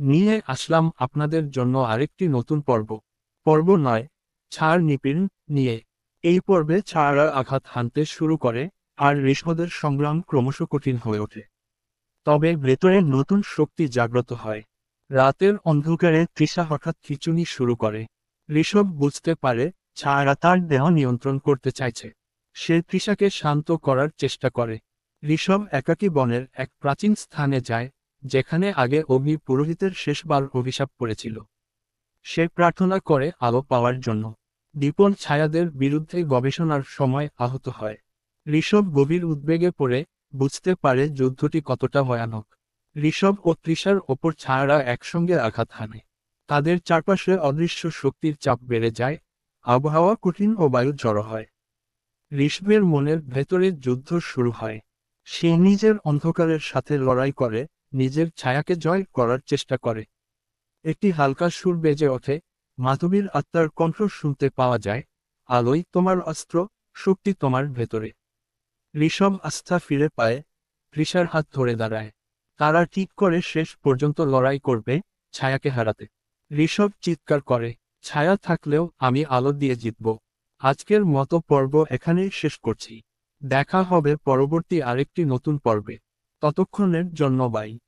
নিয়ে আসলাম আপনাদের জন্য আরেকটি নতুন পর্ব। পর্ব 9, ছাড় নিপীড়ন নিয়ে। এই পর্বে ছাড়া আঘাত হানতে শুরু করে, আর ঋষভদের সংগ্রাম ক্রমশ কঠিন হয়ে ওঠে। তবে ভেতরে নতুন শক্তি জাগ্রত হয়। রাতের অন্ধকারে তৃষা হঠাৎ খিঁচুনি শুরু করে। ঋষভ বুঝতে পারে ছাড়া তার দেহ নিয়ন্ত্রণ করতে চাইছে। সে তৃষাকে শান্ত করার চেষ্টা করে। ঋষভ একাকী বনের এক প্রাচীন স্থানে যায়, যেখানে আগে অগ্নি পুরোহিতের শেষবার অভিশাপ পড়েছিল। সে প্রার্থনা করে আলো পাওয়ার জন্য। দীপন ছায়াদের বিরুদ্ধে গবেষণার সময় আহত হয়। ঋষভ গভীর উদ্বেগে পড়ে বুঝতে পারে যুদ্ধটি কতটা ভয়ানক। ঋষভ ও তৃষার ওপর ছায়ারা একসঙ্গে আঘাত হানে। তাদের চারপাশে অদৃশ্য শক্তির চাপ বেড়ে যায়, আবহাওয়া কঠিন ও বায়ু জড়ো হয়। ঋষভের মনের ভেতরে যুদ্ধ শুরু হয়। সে নিজের অন্ধকারের সাথে লড়াই করে, নিজের ছায়াকে জয় করার চেষ্টা করে। একটি হালকা সুর বেজে ওঠে, মাধবীর আত্মার কণ্ঠ শুনতে পাওয়া যায়। আলোই তোমার অস্ত্র, শক্তি তোমার ভেতরে। ঋষভ আস্থা ফিরে পায়, তৃষার হাত ধরে দাঁড়ায়। তারা ঠিক করে শেষ পর্যন্ত লড়াই করবে, ছায়াকে হারাতে। ঋষভ চিৎকার করে, ছায়া থাকলেও আমি আলো দিয়ে জিতব। আজকের মতো পর্ব এখানেই শেষ করছি। দেখা হবে পরবর্তী আরেকটি নতুন পর্বে। ততক্ষণের জন্য বাই।